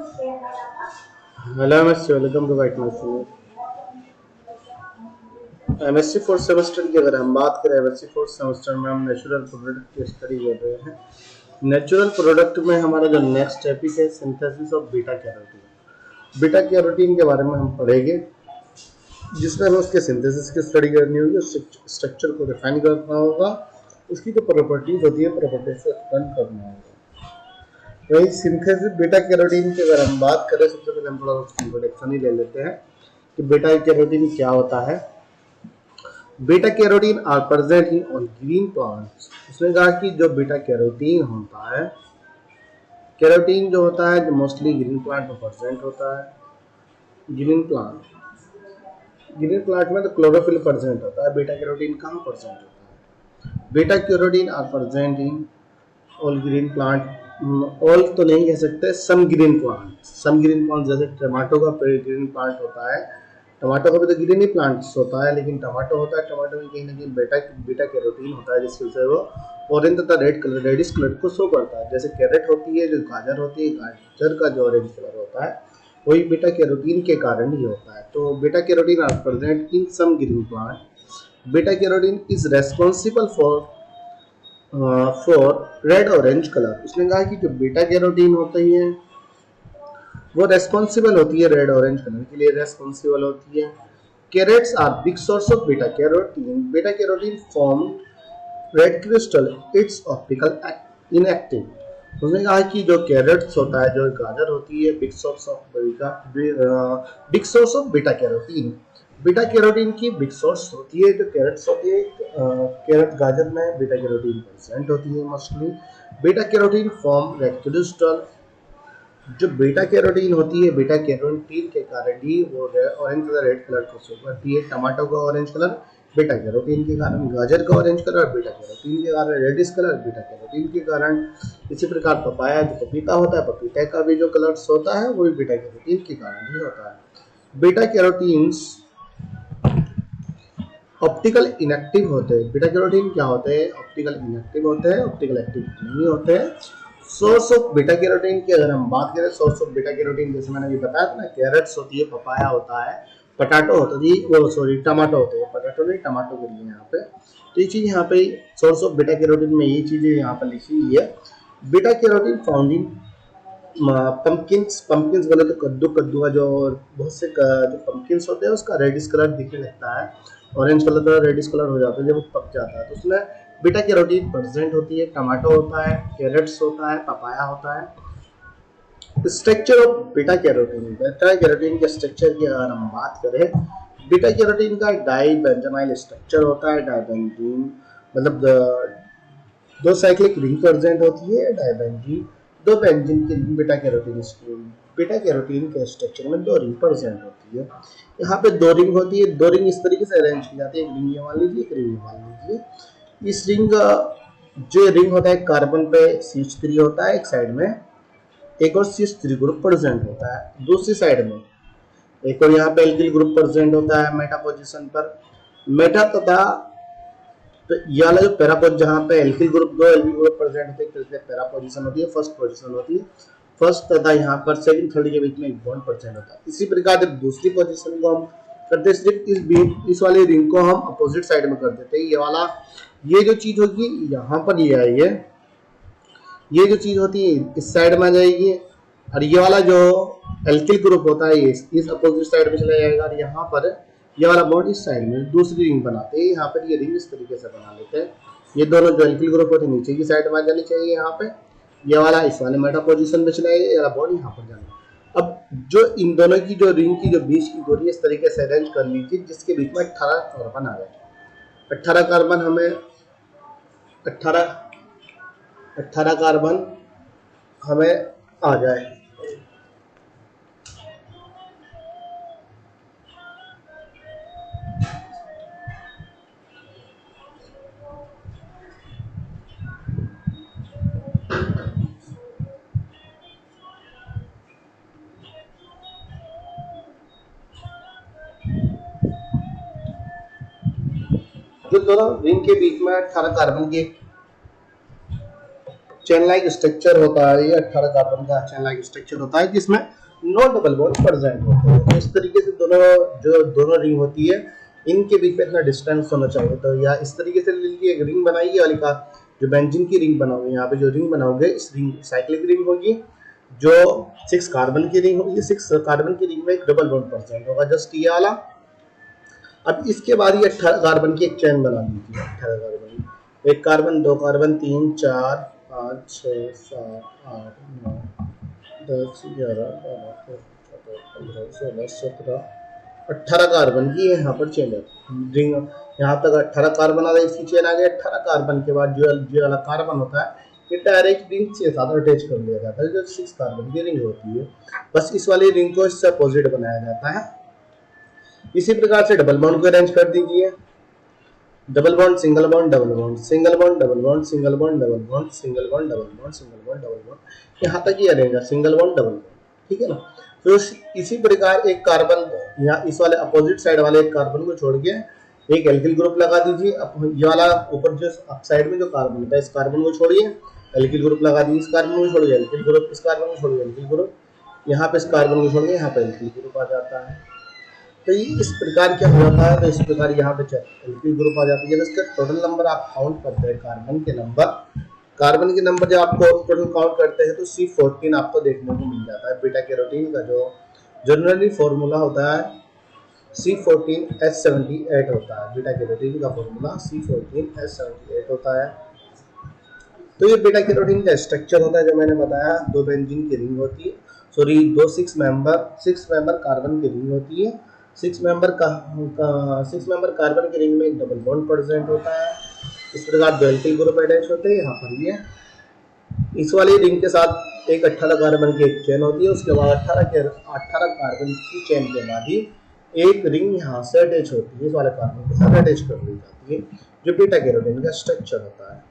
Hello MSc, welcome to back my channel. MSc fourth semester की अगर हम बात करें, एमएससी फोर्थ सेमेस्टर में हम नेचुरल प्रोडक्ट की स्टडी कर रहे हैं। नेचुरल प्रोडक्ट में हमारा जो नेक्स्ट टॉपिक है synthesis of beta carotene. Beta carotene के बारे में हम पढ़ेंगे, जिसमें हमें उसके सिंथेसिस की स्टडी करनी होगी, स्ट्रक्चर को डिफाइन करना होगा, उसकी जो प्रॉपर्टीज होती है प्रॉपर्टीज को एक्सप्लेन करना होगा। वही सिंथेसिस बीटा कैरोटीन की अगर हम बात करें, सबसे पहले हम थोड़ा उसकी इंट्रोडक्शन ही ले लेते हैं कि बीटा कैरोटीन क्या होता है। Beta carotene are present in on green plants. उसने कहा कि जो बीटा कैरोटीन होता है, कैरोटीन जो होता है जो मोस्टली ग्रीन प्लांट में प्रेजेंट होता है। ग्रीन प्लांट में तो क्लोरोफिल प्रेजेंट होता है, बीटा कैरोटीन कहाँ प्रेजेंट होता है? Beta carotene are present in all green plant. All तो नहीं कह सकते, सम ग्रीन प्लांट जैसे टमाटो का ग्रीन प्लांट होता है। टमाटो का भी तो ग्रीन ही प्लांट्स होता है, लेकिन टमाटो होता है, टमाटो में कहीं ना कहीं बीटा कैरोटीन होता है, जिसकी वजह से वो ऑरेंज तथा रेडिश कलर को शो करता है। जैसे कैरेट होती है, जो गाजर होती है, गाजर का जो ऑरेंज कलर होता है वही बीटा कैरोटीन के कारण ही होता है। तो beta carotene are present in some green plant. Beta carotene is responsible for red orange colour. उसने कहा कि जो बीटा कैरोटीन होती है वो रेस्पॉन्सिबल होती है रेड ऑरेंज कलर के लिए, रेस्पॉन्सिबल होती है। Carrots are big source of beta carotene. Beta carotene form red crystal, it's optical inactive. उसने कहा कि जो कैरेट्स होता है, जो गाजर होती है, big source of beta carotene. Beta carotene की बिग सोर्स होती है, जो कैरेट्स होती है, कैरेट गाजर में बीटा कैरोटीन प्रेजेंट होती है mostly. Beta carotene form red crystal. जो बीटा कैरोटीन होती है, बीटा कैरोटीन के कारण ही वो ऑरेंज कलर रेड कलर को शो करती है। टमाटो का ऑरेंज कलर बीटा कैरोटीन के कारण, गाजर का ऑरेंज कलर बीटा कैरोटीन के कारण, रेडिश कलर बीटा कैरोटीन के कारण। इसी प्रकार पपाया जो पपीता होता है, पपीते का भी जो कलर्स होता है वो भी बीटा कैरोटीन के कारण ही होता है। बीटा कैरोटीन्स ऑप्टिकल इनएक्टिव होते हैं। बीटा कैरोटीन क्या होते हैं? ऑप्टिकल इनएक्टिव होते हैं, ऑप्टिकल एक्टिव नहीं होते हैं। सोर्स ऑफ बीटा कैरोटीन की अगर हम बात करें, सोर्स ऑफ बीटा कैरोटीन जैसे मैंने अभी बताया था ना, कैरेट्स होती है, पपाया होता है, पटाटो होता है, वो सॉरी टमाटो होते हैं, पटाटो नहीं टमाटो के लिए यहाँ पे। तो ये चीज यहाँ पे सोर्स ऑफ बीटा कैरोटीन में ये चीजें यहाँ पर लिखी हुई है। बीटा कैरोटीन फाउंड इन पंपकिंस बोले तो कद्दू का जो बहुत से जो पंपकिंस होते हैं उसका रेडिश कलर दिखने लगता है, ऑरेंज कलर का रेडिश कलर हो जाता है जब वो पक जाता है, तो उसमें बीटा कैरोटीन प्रेजेंट होती है। टमाटो होता है, कैरेट्स होता है, पपाया होता है। स्ट्रक्चर ऑफ बीटा कैरोटीन के स्ट्रक्चर की अगर हम बात करें, बीटा कैरोटीन का डाइबेंजामाइल स्ट्रक्चर होता है। डाइबेंजीन मतलब दो साइक्लिक रिंग प्रेजेंट होती है, डाइबेंजीन। दो बेंजीन की रिंग बीटा कैरोटीन के स्ट्रक्चर में दो रिंग प्रेजेंट होती है। यहाँ पे दो रिंग होती है, दो रिंग इस तरीके से अरेंज की जाती है, एक रिंग ये मान लीजिए, एक रिंग ये मान लीजिए। इस रिंग जो रिंग होता है कार्बन पे CH3 होता है एक साइड में, एक और CH3 ग्रुप प्रेजेंट होता है दूसरी साइड में, एक और यहाँ पे एल्किल ग्रुप प्रेजेंट होता है मेटा पोजीशन पर। मेटा तथा तो ये वाला जो पैरा जहाँ पे एल्किल ग्रुप दो एल्किल ग्रुप प्रेजेंट होते हैं, तो पैरा पोजीशन होती है, फर्स्ट पोजीशन होती है। फर्स्ट तथा यहाँ पर सेकंड थर्ड के बीच में एक बॉन्ड प्रेजेंट होता है। इसी प्रकार जब दूसरी पोजीशन को हम करते हैं, सिर्फ इस वाले रिंग को हम अपोजिट साइड में कर देते हैं। ये वाला ये जो चीज होगी यहाँ पर ये आएगी, ये जो चीज होती है इस साइड में आ जाएगी, और ये वाला जो एल्किल ग्रुप होता है ये इस अपोजिट साइड में चला जाएगा, और यहाँ पर ये वाला बॉन्ड इस साइड में दूसरी रिंग बनाते हैं। यहाँ पर ये रिंग इस तरीके से बना लेते हैं। ये दोनों जो एल्किल ग्रुप होते हैं नीचे की साइड में आ जानी चाहिए, यहाँ पे ये वाला इस वाले मेटा पोजीशन में चला जाएगा, ये वाला बॉन्ड यहाँ पर जाना। अब जो इन दोनों की जो रिंग की जो बीच की दूरी इस तरीके से अरेंज कर लीजिए जिसके बीच में 18 कार्बन आ जाए। 18 कार्बन हमें 18 कार्बन हमें आ जाए। जो दोनों रिंग के बीच में 18 कार्बन की चेन लाइक स्ट्रक्चर होता है, ये 18 कार्बन का चेन लाइक स्ट्रक्चर होता है जिसमें नो डबल बॉन्ड प्रेजेंट होते हैं। तो इस तरीके से दोनों रिंग होती है, इनके बीच में इतना डिस्टेंस होना चाहिए। तो या इस तरीके से लीजिए एक रिंग बनाइए वाली का, जो बेंजीन की रिंग बनाओगे, यहाँ पे जो रिंग बनाओगे इस रिंग साइक्लिक रिंग होगी, जो 6 कार्बन की रिंग होगी। 6 कार्बन की रिंग में एक डबल बॉन्ड प्रेजेंट होगा, जस्ट ये वाला। अब इसके बाद ये 18 कार्बन की एक चेन बना लीजिए। 18 कार्बन, एक कार्बन, 2 कार्बन, 3 4 5 6 7 8 9 10 11 12 13 14 15 16 17 18 कार्बन की यहाँ पर चेन है रिंग। यहाँ तक 18 कार्बन आ गए, इसकी चेन आ गई। 18 कार्बन के बाद जो वाला कार्बन होता है ये डायरेक्ट रिंग से साथ अटैच कर लिया जाता है, जो 6 कार्बन की रिंग होती है। बस इस वाली रिंग को इससे अपोजिट बनाया जाता है। इसी प्रकार से डबल बॉन्ड को अरेंज कर दीजिए। Double bond, single bond, double bond, single bond, double bond, single bond, double bond, single bond, double bond, single bond, double bond, यहाँ तक ही अरेंज है, सिंगल बॉन्ड, डबल बॉन्ड, ठीक है ना। तो इसी प्रकार एक कार्बन या इस वाले अपोजिट साइड वाले एक कार्बन को छोड़ के एक एल्किल ग्रुप लगा दीजिए। अब ये वाला ऊपर जो अप साइड में जो कार्बन होता है, इस कार्बन को छोड़िए, एल्किल ग्रुप लगा दीजिए। इस कार्बन को छोड़िए एल्किल ग्रुप, इस कार्बन को छोड़िए एल्किल ग्रुप, यहाँ पे इस कार्बन को छोड़िए, यहाँ पे एल्किल ग्रुप आ जाता है। तो ये इस प्रकार क्या हो जाता है, तो इस प्रकार यहाँ पे एल्किल ग्रुप आ जाती है। जब इसका टोटल नंबर आप काउंट करते हैं, कार्बन के नंबर जब आपको टोटल काउंट करते हैं तो C14 आपको देखने को मिल जाता है। बीटा कैरोटीन का जो जनरली फॉर्मूला होता है C14H78 होता है। बीटा कैरोटीन का फॉर्मूला C14H78 होता है। तो ये बीटा कैरोटीन का स्ट्रक्चर होता है, जो मैंने बताया, 2 बेंजीन की रिंग होती है, सॉरी 2 6 मेंबर कार्बन की रिंग होती है। 6 मेंबर कार्बन की रिंग में एक डबल बॉन्ड प्रेजेंट होता है। इस प्रकार 2 एल्किल ग्रुप अटैच होते हैं। यहाँ पर ये इस वाली रिंग के साथ एक 18 कार्बन की एक चेन होती है। उसके बाद 18 कार्बन की चेन के बाद ही एक रिंग यहाँ से अटैच होती है, इस वाले कार्बन के साथ अटैच कर दी जाती है, जो बीटा कैरोटीन का स्ट्रक्चर होता है।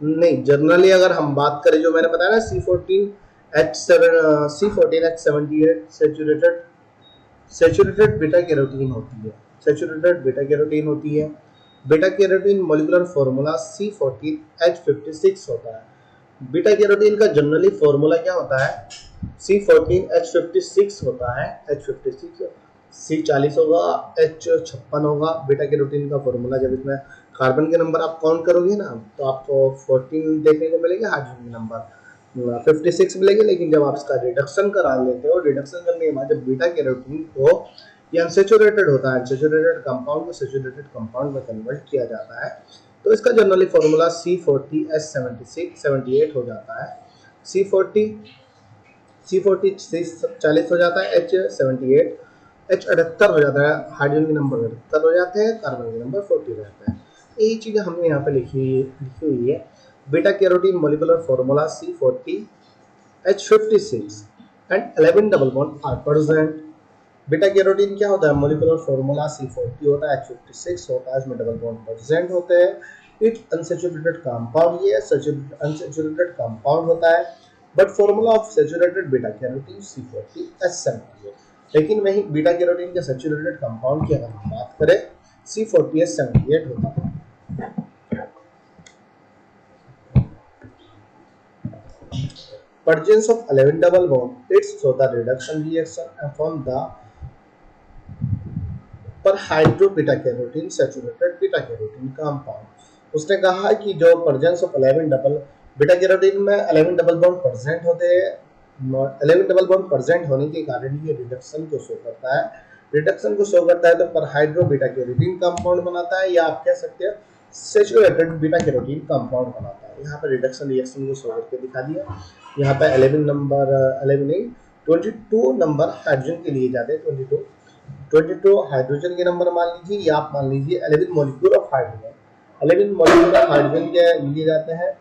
नहीं, जनरली अगर हम बात करें, जो मैंने बताया ना C14H78 सैचुरेटेड बीटा कैरोटीन होती है। सैचुरेटेड बीटा कैरोटीन होती है। Beta carotene molecular formula C14H56 होता है। बीटा कैरोटीन का जनरली फार्मूला क्या होता है, C14H56 होता है। H56 C40 होगा, H56 होगा। बीटा कैरोटीन का फार्मूला, जब इसमें कार्बन के नंबर आप काउंट करोगे ना, तो आपको 14 देखने को मिलेंगे, हाइड्रोजन के नंबर 56 मिलेंगे। लेकिन जब आप इसका रिडक्शन करा लेते हो, रिडक्शन करने के बाद जब बीटा कैरोटीन को ये अनसैचुरेटेड होता है, अनसैचुरेटेड कंपाउंड को सैचुरेटेड कंपाउंड में कन्वर्ट किया जाता है, तो इसका जनरली फार्मूला C40H78 हो जाता है। C40 40 हो जाता है, H78 H78 हो जाता है, हाइड्रोजन के नंबर 78 हो जाते हैं, कार्बन के नंबर 40 हो जाता है। यही चीजें हमने यहाँ पे लिखी हुई है। Beta carotene molecular formula C40H56 and 11 double bond are present. Beta carotene क्या होता है, मॉलिक्यूलर फार्मूला C40 होता है, H56 होता है, इसमें डबल बॉन्ड प्रेजेंट होते हैं। इट अनसैचुरेटेड कंपाउंड, ये अनसैचुरेटेड कंपाउंड होता है, but formula of saturated beta carotene C40H78। लेकिन वही बीटा कैरोटीन के सैचुरेटेड कंपाउंड की अगर हम बात करें, C40H78 होता है। Presence of 11 double bond, it's so the reduction reaction from the पर hydro beta carotene saturated beta carotene compound. उसने कहा कि जो presence of 11 double beta carotene में 11 डबल बॉन्ड प्रेजेंट होते हैं। 11 डबल बॉन्ड प्रेजेंट होने के कारण ये रिडक्शन को शो करता है। रिडक्शन को शो करता है तो पर हाइड्रो बीटा कैरोटीन कंपाउंड बनाता है, या आप कह सकते हैं सैचुरेटेड बीटा कैरोटीन कंपाउंड बनाता है। यहाँ पे रिडक्शन रिएक्शन को शो करके दिखा दिया। यहाँ पे 11 नंबर 11 नहीं 22 नंबर हाइड्रोजन के लिए जाते हैं। 22 हाइड्रोजन के नंबर मान लीजिए, या आप मान लीजिए 11 molecule of hydrogen. 11 molecule of hydrogen के लिए जाते हैं,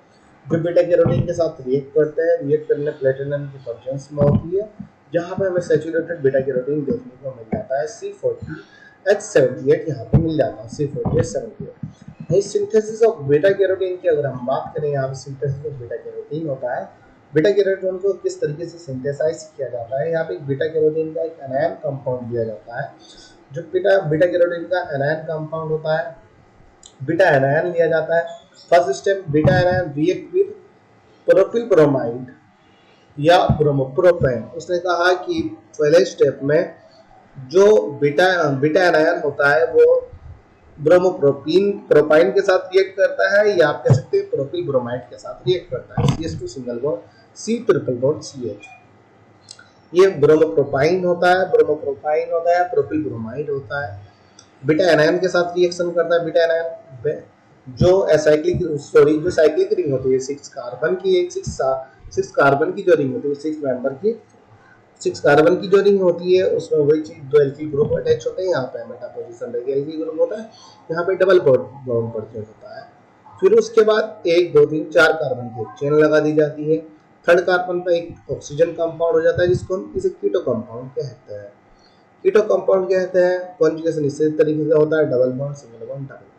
जो बीटा कैरोटीन के साथ रिएक्ट करते हैं। रिएक्ट करने प्लेटिनम की प्रेजेंस में होती है, जहाँ पे हमें सैचुरेटेड बीटा कैरोटीन देखने को मिल जाता है। C40H78 यहाँ पे मिल जाता है, C40H78। इस सिंथेसिस ऑफ बीटा कैरोटीन की अगर हम बात करें, यहाँ पे सिंथेसिस ऑफ बीटा कैरोटीन होता है। बीटा कैरोटीन को किस तरीके से सिंथेसाइज किया जाता है, यहाँ पे बीटा कैरोटीन का एक एनायन कंपाउंड दिया जाता है। जो बीटा कैरोटीन का एनायन कंपाउंड होता है, बीटा एनायन लिया जाता है। First step, beta anion react with propyl bromide या ब्रोमोप्रोपेन। उसने कहा कि पहले स्टेप में जो बीटा एनायन होता है वो प्रोपाइन के साथ रिएक्ट करता है, या आप कह सकते हैं प्रोपिल ब्रोमाइड के साथ रिएक्ट करता है। CH2 single bond C triple bond CH। ये ब्रोमोप्रोपाइन होता है, प्रोपिल ब्रोमाइड होता है। बीटा एनायन के साथ रिएक्शन करता है। बीटा एनायन जो साइक्लिक रिंग होती है 6 कार्बन की, एक 6 कार्बन की जो रिंग होती है 6 मेंबर की 6 कार्बन की जो रिंग होती है उसमें वही चीज दो एल्किल ग्रुप अटैच होते हैं। यहाँ पे मेटा पोजीशन पे एल्किल ग्रुप होता है, यहाँ पे डबल बॉन्ड प्रेजेंट होता है। फिर उसके बाद 1 2 3 4 कार्बन की चेन लगा दी जाती है। थर्ड कार्बन पे एक ऑक्सीजन कंपाउंड हो जाता है जिसको हम इसे कीटो कंपाउंड कहते हैं। कॉन्जुगेशन इस तरीके से होता है, double bond, single bond, double bond.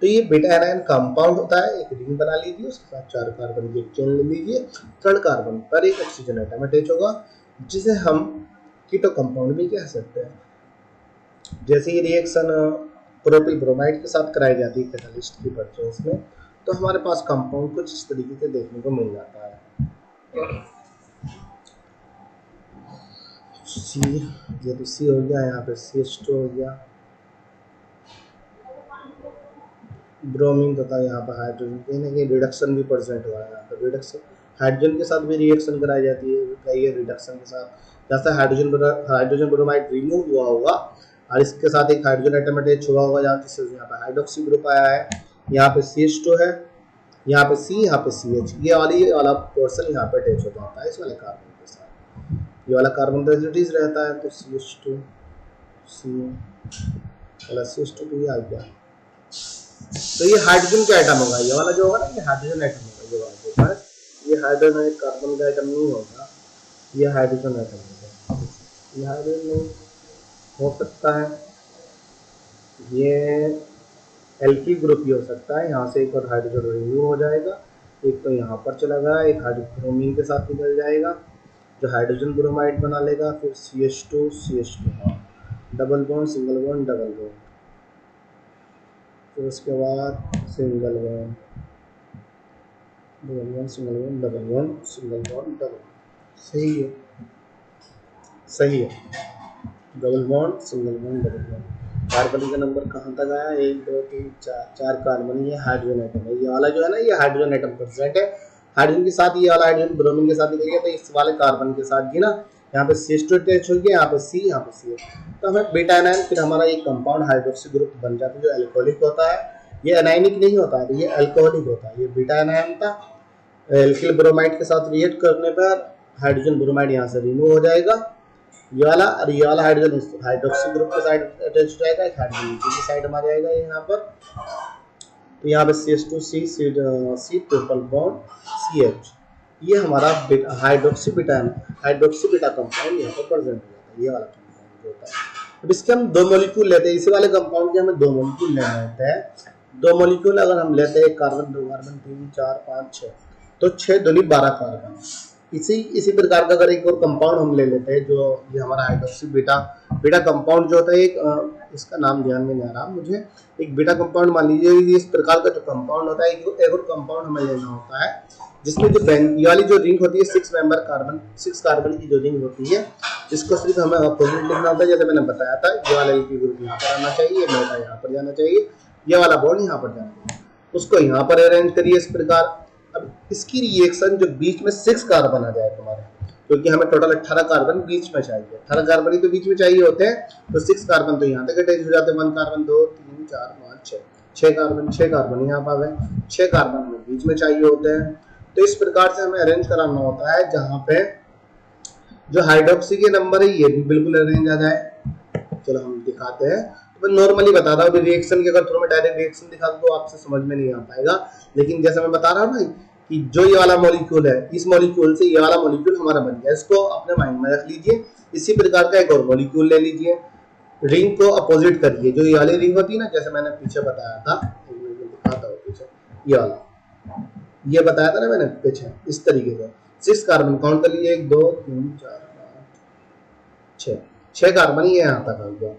तो ये बीटा एनायन कंपाउंड होता है, एक रिंग बना लीजिए, उसके साथ 4 कार्बन की एक चेन ले लीजिए। थर्ड कार्बन पर एक ऑक्सीजन एटम अटैच होगा जिसे हम कीटो कंपाउंड भी कह सकते हैं। जैसे ये रिएक्शन प्रोपिल ब्रोमाइड के साथ कराई जाती है कैटालिस्ट की प्रेजेंस में, तो हमारे पास कंपाउंड कुछ इस तरीके से देखने को मिल जाता है। सी, ये तो सी हो गया, यहाँ पे CH2 हो गया, ब्रोमीन तथा यहाँ पर हाइड्रोजन के रिडक्शन भी प्रेजेंट हुआ है। यहाँ पर रिडक्शन हाइड्रोजन के साथ भी रिएक्शन कराई जाती है, कई रिडक्शन के साथ। जैसे हाइड्रोजन ब्रोमाइड रिमूव हुआ होगा और इसके साथ एक हाइड्रोजन एटम अटैच हुआ होगा, जिससे यहाँ पर हाइड्रोक्सी ग्रुप आया है। यहाँ पे CH2 है, यहाँ पे C, यहाँ पे CH। ये वाला पोर्शन यहाँ पे अटैच हो जाता है इस वाले कार्बन के साथ। ये वाला कार्बन रेजिड्यूज रहता है, तो CH2 C वाला CH2 तो ये आ गया। तो ये हाइड्रोजन का एटम होगा, ये वाला जो होगा ना, ये हाइड्रोजन एटम होगा। ये वाला है, ये हाइड्रोजन कार्बन का एटम नहीं होगा, ये हाइड्रोजन एटम होगा। ये हाइड्रोजन नहीं हो सकता है, ये एल्किल ग्रुप ही हो सकता है। यहाँ से एक और हाइड्रोजन रिमूव हो जाएगा, एक तो यहाँ पर चला गया, एक हाइड्रोजन ब्रोमीन के साथ निकल जाएगा जो हाइड्रोजन ब्रोमाइड बना लेगा। फिर CH2 double bond, single bond, double bond. फिर उसके बाद single bond, double bond, single bond, double bond, single bond, double. सही है, सही है। Double bond, single bond, double bond. Carbon का नंबर कहाँ तक आया? 1 2 3 4 कार्बन। ये हाइड्रोजन एटम है, ये वाला जो है ना, ये हाइड्रोजन एटम प्रेजेंट है। हाइड्रोजन के साथ ये वाला हाइड्रोजन ब्रोमीन के साथ निकल गया, तो इस वाले कार्बन के साथ भी ना यहाँ पे CH2 अटैच हो गया, यहाँ पे C, यहाँ पे CH। तो हमें बीटा एनायन, फिर हमारा एक कंपाउंड हाइड्रोक्सी ग्रुप बन जाता है जो एल्कोहलिक होता है। ये एनायनिक नहीं होता है, ये अल्कोहलिक होता है। ये बीटा एनायन था, एल्किल ब्रोमाइड के साथ रिएक्ट करने पर हाइड्रोजन ब्रोमाइड यहाँ से रिमूव हो जाएगा। ये वाला हाइड्रोजन हाइड्रोक्सी ग्रुप के साइड अटैच हो जाएगा, एक हाइड्रोजन नीचे की साइड में आ जाएगा यहाँ पर। तो यहाँ पे CH2C ट्रिपल बॉन्ड CH। ये हमारा हाइड्रोक्सी बीटा कंपाउंड यहाँ पर प्रेजेंट हो जाता है, ये वाला कंपाउंड होता है। अब इसके हम 2 मॉलिक्यूल लेते हैं, इसी वाले कंपाउंड के हमें 2 मॉलिक्यूल लेना होता है। 2 मॉलिक्यूल अगर हम लेते हैं, कार्बन 2 कार्बन 3 4 5 6, तो 6 दूनी 12 कार्बन। इसी प्रकार का अगर एक और कंपाउंड हम ले लेते हैं, जो ये हमारा हाइड्रोक्सी बीटा कंपाउंड जो होता है, एक इसका नाम ध्यान में नहीं आ रहा मुझे, एक बीटा कंपाउंड मान लीजिए। इस प्रकार का जो कंपाउंड होता है, एक और कंपाउंड हमें लेना होता है जिसमें जो ये वाली जो रिंग होती है 6 कार्बन की जो रिंग होती है, इसको सिर्फ हमें अपोजिट लिखना होता है। जैसे मैंने बताया था, ये वाला एल्किल ग्रुप यहाँ पर आना चाहिए, मेटा यहाँ पर जाना चाहिए, ये वाला बॉन्ड यहाँ पर जाना चाहिए, उसको यहाँ पर अरेंज करिए इस प्रकार। अब इसकी रिएक्शन जो बीच में 6 कार्बन आ जाए तुम्हारे, क्योंकि हमें टोटल 18 कार्बन बीच में चाहिए, 18 कार्बन ही तो बीच में चाहिए होते हैं, तो 6 कार्बन तो यहाँ तक अटैच हो जाते हैं। 1 कार्बन 2 3 4 5 6 कार्बन यहाँ पर आ गए, 6 कार्बन हमें बीच में चाहिए होते हैं। तो इस प्रकार से हमें अरेंज कराना होता है, जहाँ पे जो हाइड्रोक्सी के नंबर है ये भी बिल्कुल अरेंज आ जाए। चलो हम दिखाते हैं, तो मैं नॉर्मली बता रहा हूँ। रिएक्शन की अगर थोड़ा मैं डायरेक्ट रिएक्शन दिखा दूँ तो आपसे समझ में नहीं आ पाएगा, लेकिन जैसे मैं बता रहा हूँ ना कि जो ये वाला मॉलिक्यूल है, इस मॉलिक्यूल से ये वाला मॉलिक्यूल हमारा बन गया, इसको अपने माइंड में रख लीजिए। इसी प्रकार का एक और मॉलिक्यूल ले लीजिए, रिंग को अपोजिट करिए। जो ये वाली रिंग होती है ना, जैसे मैंने पीछे बताया था, दिखाता हूँ पीछे, ये वाला ये बताया था ना मैंने पीछे, इस तरीके से 6 कार्बन काउंट कर लीजिए, 1 2 3 4 5 6 कार्बन ये यहाँ तक आ गया,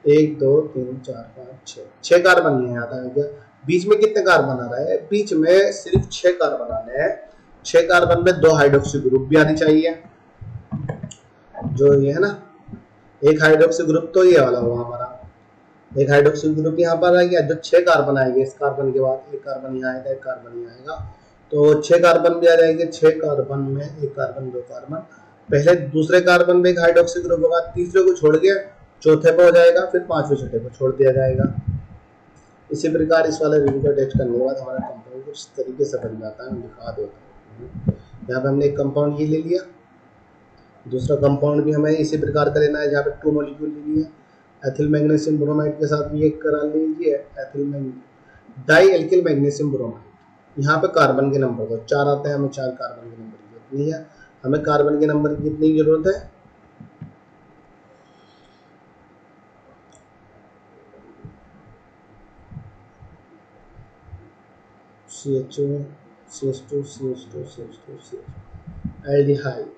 1 2 3 4 5 6 कार्बन ये यहाँ तक आ गया। बीच में कितने कार्बन आ रहे हैं? बीच में सिर्फ 6 कार्बन आने हैं। 6 कार्बन में 2 हाइड्रोक्सी ग्रुप भी आने चाहिए, जो ये है ना, एक हाइड्रोक्सी ग्रुप तो ये वाला हुआ हमारा, एक हाइड्रोक्सी ग्रुप यहाँ पर आ गया। जो 6 कार्बन आएंगे इस कार्बन के बाद, एक कार्बन यहाँ आएगा, एक कार्बन यहाँ आएगा, तो 6 कार्बन भी आ जाएंगे। 6 कार्बन में एक कार्बन, 2 कार्बन, पहले दूसरे कार्बन में एक हाइड्रोक्सी ग्रुप होगा, तीसरे को छोड़ के चौथे पे हो जाएगा, फिर पांचवें छठे को छोड़ दिया जाएगा। इसी प्रकार इस वाले रिंग को अटैच करने के बाद हमारा कंपाउंड कुछ तरीके से बन जाता है। मैं दिखा देता हूँ। यहाँ पे हमने एक कंपाउंड ये ले लिया, दूसरा कंपाउंड भी हमें इसी प्रकार का लेना है, जहाँ पे 2 मॉलिक्यूल ले लिए। एथिल मैग्नीशियम ब्रोमाइड के साथ रिएक्ट करा लीजिए, ethyl di alkyl magnesium bromide. यहाँ पे कार्बन के नंबर को 4 आते हैं, हमें 4 कार्बन के नंबर की जरूरत नहीं है। हमें कार्बन के नंबर की कितनी जरूरत है? CH2 CH2 CH2 CH2 CH2 aldehyde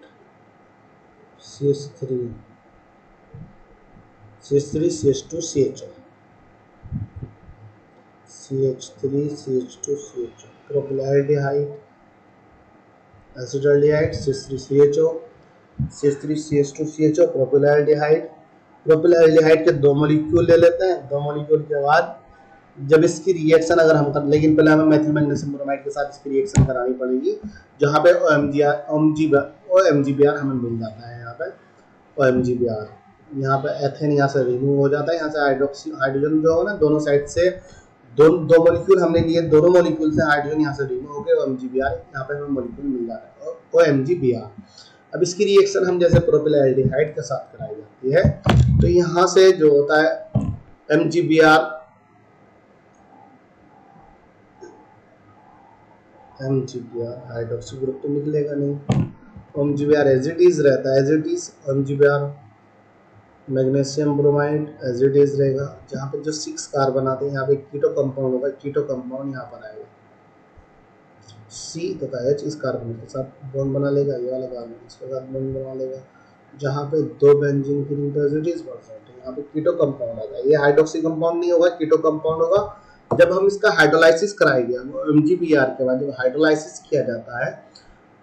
CH3 CH3 CH2 CHO CH3 CH2 CHO propanaldehyde acetaldehyde CH3 CHO CH3 CH2 CHO propanaldehyde. Propanaldehyde के 2 मॉलिक्यूल ले लेते हैं। 2 मॉलिक्यूल के बाद जब इसकी रिएक्शन अगर हम कर, लेकिन पहले हमें मेथिल मैग्नीशियम ब्रोमाइड के साथ इसकी रिएक्शन करानी पड़ेगी, जहाँ पे OMGBr हमें मिल जाता है। यहाँ पे OMGBr, यहाँ पे एथेन यहाँ से रिमूव हो जाता है, यहाँ से हाइड्रोक्सी हाइड्रोजन जो है ना, दोनों साइड से दो मॉलिक्यूल हमने लिए, दोनों मॉलिक्यूल से हाइड्रोजन यहाँ से रिमूव हो गए, OMGBr यहाँ पे हमें मॉलिक्यूल मिल जाता है, OMGBr। अब इसकी रिएक्शन हम जैसे प्रोपेनॉल्डिहाइड के साथ कराई जाती है, तो यहाँ से जो होता है MGBr हाइड्रोक्सी ग्रुप तो निकलेगा नहीं, OMGBr एज इट इज रहता है, as it is OMGBr magnesium bromide as it is रहेगा। जहाँ पे जो 6 कार्बन आते हैं, यहाँ पे कीटो कंपाउंड होगा, कीटो कंपाउंड यहाँ पर आएगा, C तथा H इस कार्बन के साथ बॉन्ड बना लेगा, ये वाला कार्बन इसके साथ बॉन्ड बना लेगा। जहाँ पे 2 बेंजीन की ring as it is present, यहाँ पे कीटो कंपाउंड आएगा। ये हाइड्रोक्सी कंपाउंड नहीं होगा, कीटो कंपाउंड होगा। जब हम इसका हाइड्रोलाइसिस कराएंगे, MGBr के बाद जब हाइड्रोलाइसिस किया जाता है,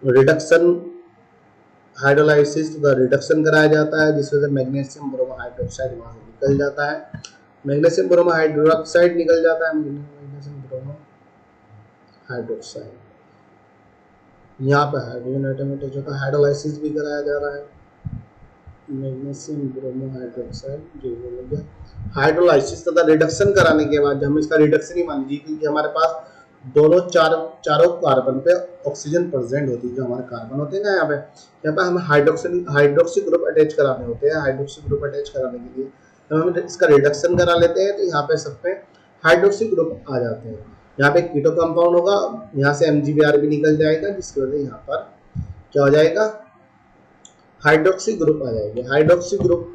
रिडक्शन हाइड्रोलाइसिस का रिडक्शन कराया जाता है, जिससे से मैग्नीशियम ब्रोमो हाइड्रोक्साइड वहां से निकल जाता है। मैग्नीशियम ब्रोमो हाइड्रोक्साइड निकल जाता है, मैग्नीशियम ब्रोमो हाइड्रोक्साइड, यहाँ पे हाइड्रोजन एटम अटैच होता है, हाइड्रोलाइसिस भी कराया जा रहा है। मैग्नीशियम ब्रोमो हाइड्रोक्साइड जो हो गया, हाइड्रोलाइसिस तथा रिडक्शन कराने के बाद हम इसका रिडक्शन ही मान लीजिए, क्योंकि हमारे पास दोनों चारों कार्बन पे ऑक्सीजन प्रेजेंट होती है, जो हमारे कार्बन होते हैं ना, यहाँ पे हम हाइड्रोक्सी ग्रुप अटैच कराने होते हैं। हाइड्रोक्सी ग्रुप अटैच कराने के लिए जब हम इसका रिडक्शन करा लेते हैं, तो यहाँ पे सब पे हाइड्रोक्सी ग्रुप आ जाते हैं। यहाँ पे कीटो कंपाउंड होगा, यहाँ से MGBr भी निकल जाएगा, जिसकी वजह से यहाँ पर क्या हो जाएगा, हाइड्रोक्सी ग्रुप आ जाएगी। हाइड्रोक्सी ग्रुप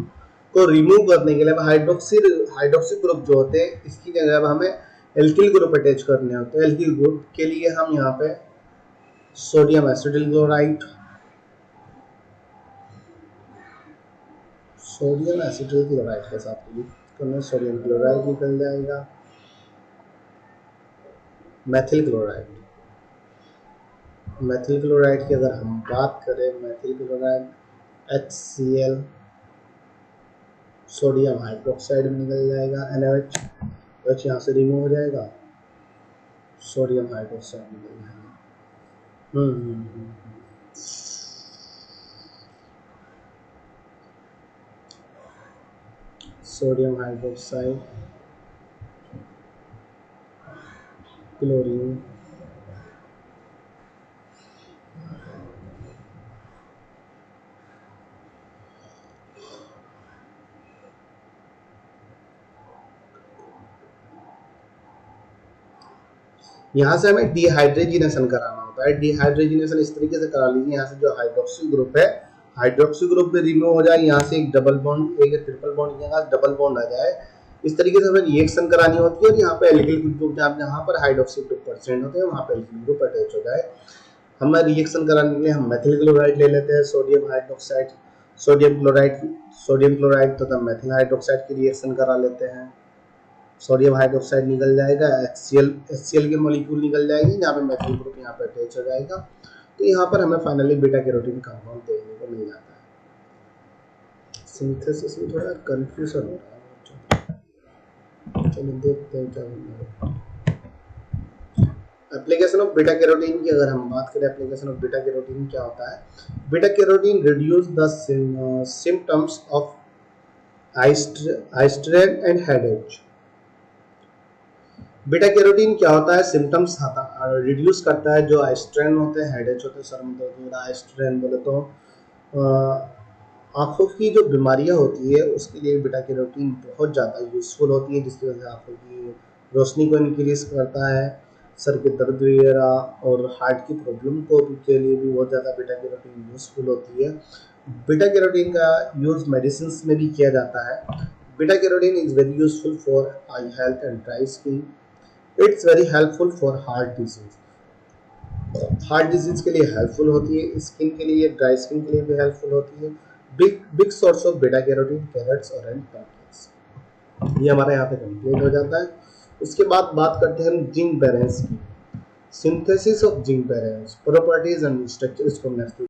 को रिमूव करने के लिए हाइड्रोक्सी ग्रुप जो होते हैं, इसकी जगह हमें एल्किल ग्रुप अटैच करने होते हैं। एल्किल ग्रुप के लिए हम यहाँ पे सोडियम एसिटिल क्लोराइड, के साथ करने, सोडियम क्लोराइड निकल जाएगा। मेथिल क्लोराइड की अगर हम बात करें, methyl chloride HCl, sodium hydroxide में निकल जाएगा, NaOH यहाँ से रिमूव हो जाएगा, सोडियम हाइड्रोक्साइड निकल जाएगा। सोडियम हाइड्रोक्साइड, क्लोरीन, यहाँ से हमें डिहाइड्रोजिनेशन कराना होता है। डिहाइड्रोजिनेशन इस तरीके से करा लीजिए, यहाँ से जो हाइड्रोक्सी ग्रुप है, हाइड्रोक्सी ग्रुप में रिमूव हो जाए, यहाँ से एक डबल बॉन्ड, एक ट्रिपल बॉन्ड के साथ डबल बॉन्ड आ जाए। इस तरीके से हमें रिएक्शन करानी होती है, और यहाँ पे एल्किल ग्रुप जहाँ पर हाइड्रोक्सी ग्रुप परसेंट होते हैं, वहाँ पे एल्किल ग्रुप अटैच हो जाए। हमें रिएक्शन कराने के लिए हम मेथिल क्लोराइड ले लेते हैं, सोडियम हाइड्रोक्साइड, सोडियम क्लोराइड तथा मेथिल हाइड्रोक्साइड की रिएक्शन करा लेते हैं। सोडियम हाइड्रोक्साइड निकल जाएगा, HCl के मॉलिक्यूल निकल जाएंगे, यहाँ पे मैथिल ग्रुप यहाँ पे अटैच हो जाएगा। तो यहाँ पर हमें फाइनली बीटा कैरोटीन कंपाउंड देखने को मिल जाता है। सिंथेसिस में थोड़ा कंफ्यूजन हो रहा है, चलो देखते हैं क्या होता है। एप्लीकेशन ऑफ बीटा कैरोटीन की अगर हम बात करें, एप्लीकेशन ऑफ बीटा कैरोटीन क्या होता है? Beta carotene reduce the symptoms of eye strain and headache. Beta carotene क्या होता है? सिम्टम्स रिड्यूस करता है, जो आई स्ट्रेन होते हैं, हेडेक होते हैं, सर में दर्द हो रहा है। आई स्ट्रेन बोले तो आंखों की जो बीमारियां होती है उसके लिए बीटा कैरोटीन बहुत ज़्यादा यूजफुल होती है, जिसकी वजह से आंखों की रोशनी को इंक्रीज करता है, सर के दर्द वगैरह और हार्ट की प्रॉब्लम को के लिए भी बहुत ज़्यादा बीटा कैरोटीन यूजफुल होती है। बीटा कैरोटीन का यूज़ मेडिसिन में भी किया जाता है। Beta carotene is very useful for I health and dry skin. It's very helpful for heart disease. Heart disease के लिए हेल्पफुल होती है, स्किन के लिए, ड्राई स्किन के लिए भी हेल्पफुल होती है। Big source of beta carotene carrots और एंड पम्पकिन्स। ये हमारे यहाँ पे कंप्लीट हो जाता है। उसके बाद बात करते हैं हम जिंक बैरेंस की। Synthesis of zinc बैरेंस, properties and structure, इसको नेक्स्ट